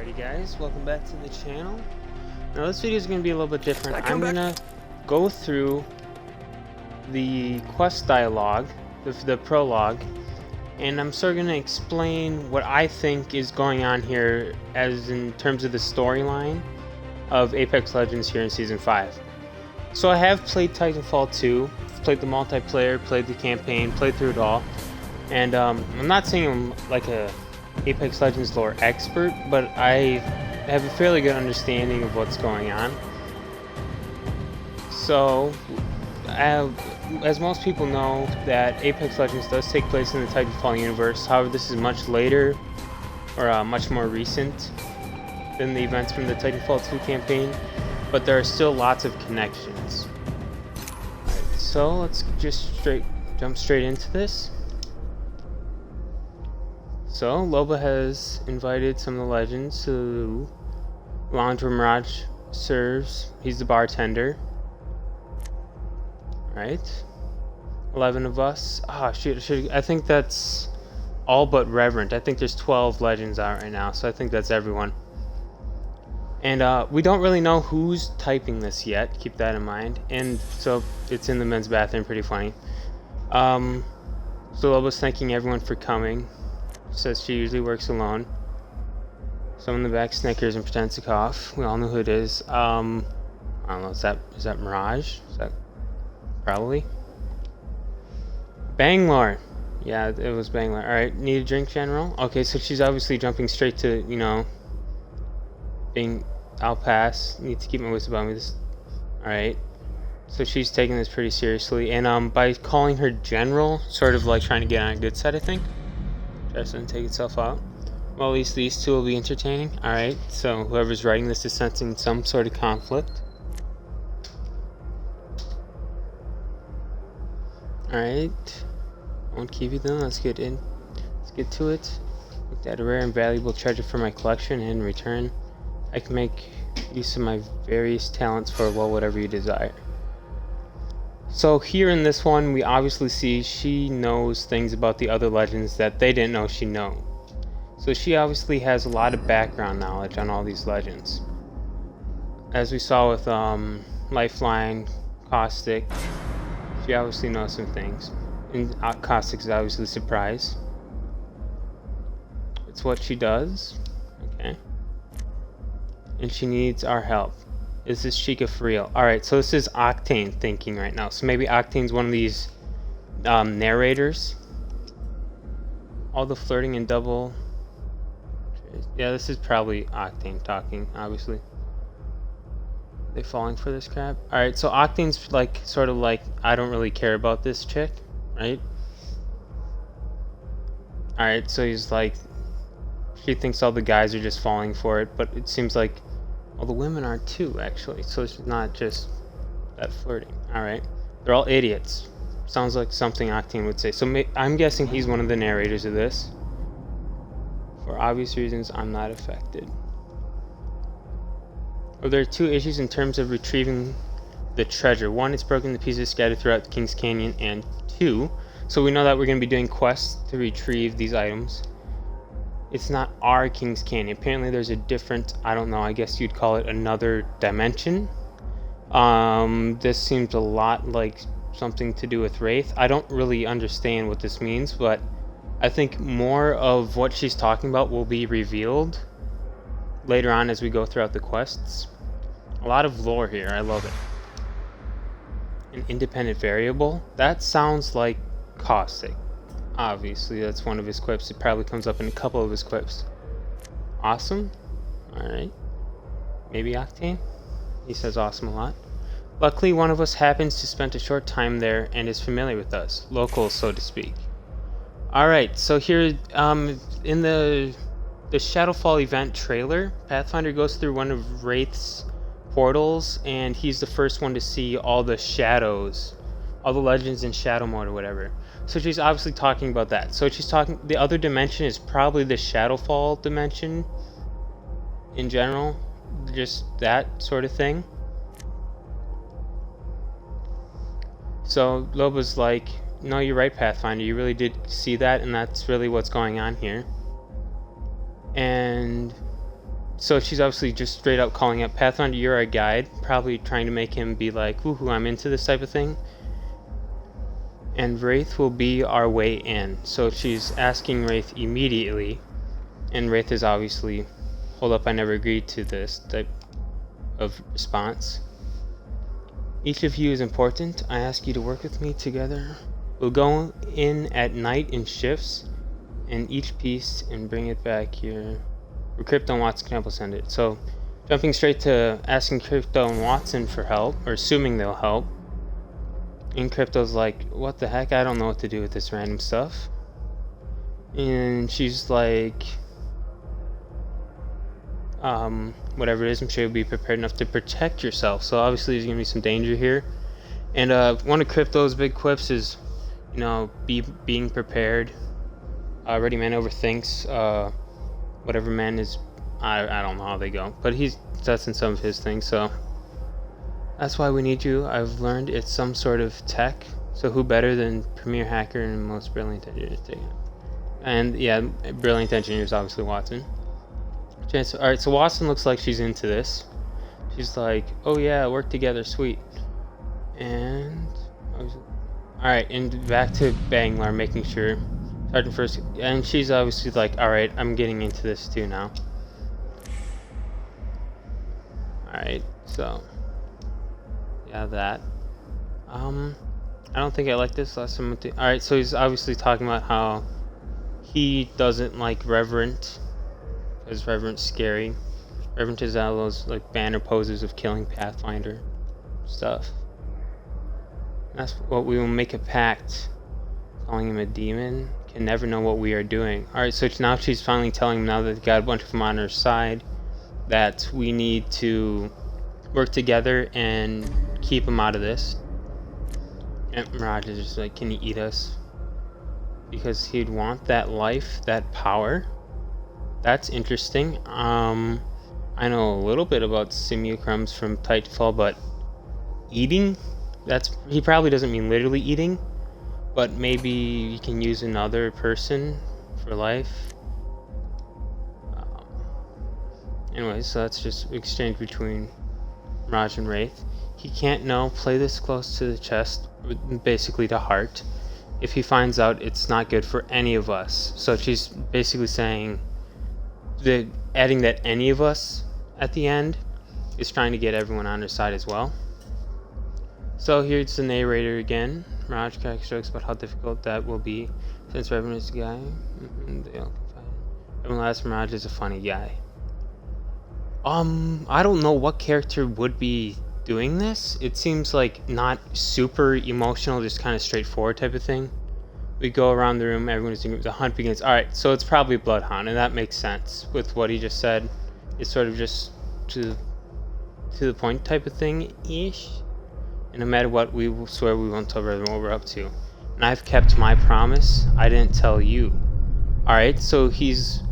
Alrighty guys, welcome back to the channel. Now this video is going to be a little bit different. I'm going to go through the quest dialogue, the prologue, and I'm sort of going to explain what I think is going on here as in terms of the storyline of Apex Legends here in Season 5. So I have played Titanfall 2, played the multiplayer, played the campaign, played through it all, and I'm not saying I'm like a Apex Legends lore expert, but I have a fairly good understanding of what's going on. So, as most people know, that Apex Legends does take place in the Titanfall universe. However, this is much later, or much more recent than the events from the Titanfall 2 campaign, but there are still lots of connections. Alright, so let's just jump straight into this. So, Loba has invited some of the legends to the lounge where Mirage serves. He's the bartender. Right. 11 of us. Ah, shoot, I think that's all but Reverend. I think there's 12 legends out right now, so I think that's everyone. And we don't really know who's typing this yet. Keep that in mind. And so, it's in the men's bathroom. Pretty funny. So, Loba's thanking everyone for coming. Says she usually works alone. Someone in the back snickers and pretends to cough. We all know who it is. I don't know. Is that Mirage? Is that probably Bangalore? Yeah, it was Bangalore. All right. Need a drink, General? Okay, so she's obviously jumping straight to being. I'll pass. Need to keep my wits about me. All right. So she's taking this pretty seriously, and by calling her General, sort of like trying to get on a good side, I think. Just doesn't take itself out. Well, at least these two will be entertaining. Alright, so whoever's writing this is sensing some sort of conflict. Alright. Won't keep you then. Let's get to it. Looked at a rare and valuable treasure for my collection, and in return, I can make use of my various talents for, well, whatever you desire. So here in this one, we obviously see she knows things about the other legends that they didn't know she knew. So she obviously has a lot of background knowledge on all these legends. As we saw with Lifeline, Caustic, she obviously knows some things. And Caustic is obviously surprised. It's what she does. Okay. And she needs our help. Is this Chica for real? Alright, so this is Octane thinking right now. So maybe Octane's one of these narrators. All the flirting and double. Yeah, this is probably Octane talking, obviously. They falling for this crap? Alright, so Octane's like, sort of like, I don't really care about this chick, right? Alright, so he's like, she thinks all the guys are just falling for it, but it seems like well, the women are too, actually, so it's not just that flirting. Alright. They're all idiots. Sounds like something Octane would say. So I'm guessing he's one of the narrators of this. For obvious reasons, I'm not affected. Well, there are two issues in terms of retrieving the treasure. One, it's broken to pieces scattered throughout the King's Canyon, and two, so we know that we're going to be doing quests to retrieve these items. It's not our King's Canyon. Apparently there's a different, I don't know, I guess you'd call it another dimension. This seems a lot like something to do with Wraith. I don't really understand what this means, but I think more of what she's talking about will be revealed later on as we go throughout the quests. A lot of lore here. I love it. An independent variable? That sounds like Caustic. Obviously, that's one of his quips. It probably comes up in a couple of his quips. Awesome. Alright. Maybe Octane? He says awesome a lot. Luckily, one of us happens to spend a short time there and is familiar with us. Local, so to speak. Alright, so here, in the Shadowfall event trailer, Pathfinder goes through one of Wraith's portals, and he's the first one to see all the shadows. All the legends in shadow mode or whatever. So she's obviously talking about that. So she's talking, the other dimension is probably the Shadowfall dimension in general. Just that sort of thing. So Loba's like, no, you're right, Pathfinder. You really did see that, and that's really what's going on here. And So she's obviously just straight up calling up Pathfinder, you're our guide, probably trying to make him be like, woohoo, I'm into this type of thing. And Wraith will be our way in. So she's asking Wraith immediately, and Wraith is obviously, hold up, I never agreed to this type of response. Each of you is important. I ask you to work with me together. We'll go in at night in shifts, and each piece, and bring it back here. Where Crypto and Watson can help us send it. So, jumping straight to asking Crypto and Watson for help, or assuming they'll help. And Crypto's like, what the heck? I don't know what to do with this random stuff. And she's like, whatever it is, I'm sure you'll be prepared enough to protect yourself. So obviously there's gonna be some danger here. And one of Crypto's big quips is, being prepared. Ready man overthinks. Whatever man is, I don't know how they go, but that's in some of his things. So that's why we need you. I've learned it's some sort of tech. So who better than premier hacker and most brilliant engineer to take it? And yeah, brilliant engineer is obviously Watson. Alright, so Watson looks like she's into this. She's like, oh yeah, work together, sweet. And alright, and back to Banglar, making sure Sergeant first, and she's obviously like, alright, I'm getting into this too now. Alright, so yeah, that. I don't think I like this last time. Alright, so he's obviously talking about how he doesn't like Reverend, because Reverend's scary. Reverend is all those like banner poses of killing Pathfinder stuff. That's what we will make a pact. Calling him a demon. Can never know what we are doing. Alright, so now she's finally telling him, now that they've got a bunch of them on her side, that we need to work together and keep him out of this. And Mirage is just like, can he eat us? Because he'd want that life, that power. That's interesting. I know a little bit about simulacrums from Titanfall, but eating? He probably doesn't mean literally eating, but maybe you can use another person for life. Anyways, so that's just exchange between Raj and Wraith. He can't play this close to the chest, basically to heart. If he finds out, it's not good for any of us. So she's basically saying, adding that any of us at the end is trying to get everyone on her side as well. So here's the narrator again. Raj cracks jokes about how difficult that will be since Reverend is a guy. They all confide. Everyone laughs. Raj is a funny guy. I don't know what character would be doing this. It seems like not super emotional, just kind of straightforward type of thing. We go around the room, everyone's doing the hunt begins. Alright, so it's probably Bloodhound, and that makes sense with what he just said. It's sort of just to the point type of thing-ish. And no matter what, we will swear we won't tell everyone what we're up to. And I've kept my promise. I didn't tell you. Alright, so he's,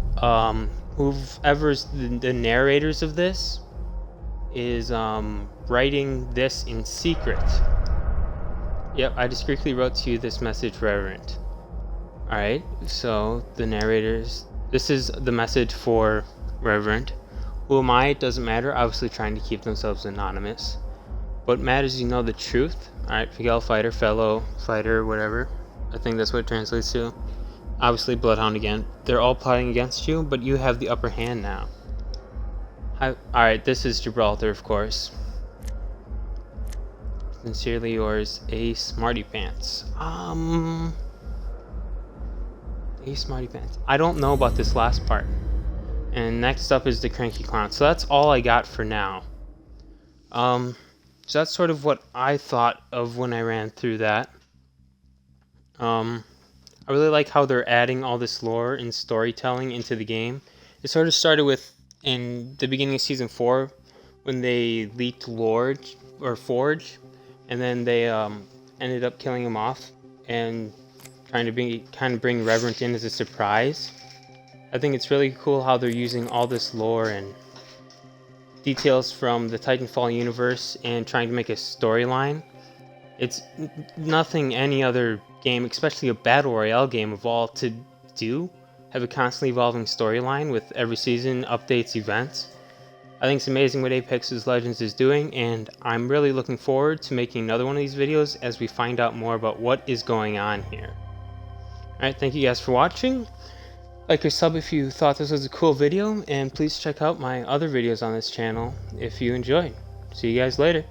whoever's the narrators of this is, writing this in secret. Yep, I discreetly wrote to you this message, Reverend. Alright, so the narrators, this is the message for Reverend. Who am I? It doesn't matter. Obviously trying to keep themselves anonymous. What matters is you know the truth. Alright, Miguel Fighter, fellow fighter, whatever. I think that's what it translates to. Obviously Bloodhound again. They're all plotting against you, but you have the upper hand now. Alright, this is Gibraltar, of course. Sincerely yours, A Smarty Pants. A Smarty Pants. I don't know about this last part. And next up is the Cranky Clown. So that's all I got for now. So that's sort of what I thought of when I ran through that. I really like how they're adding all this lore and storytelling into the game. It sort of started with in the beginning of Season 4 when they leaked Forge, and then they ended up killing him off and trying to bring Reverend in as a surprise. I think it's really cool how they're using all this lore and details from the Titanfall universe and trying to make a storyline. It's nothing any other game, especially a Battle Royale game, evolved to do. Have a constantly evolving storyline with every season, updates, events. I think it's amazing what Apex's Legends is doing, and I'm really looking forward to making another one of these videos as we find out more about what is going on here. Alright, thank you guys for watching. Like or sub if you thought this was a cool video, and please check out my other videos on this channel if you enjoyed. See you guys later.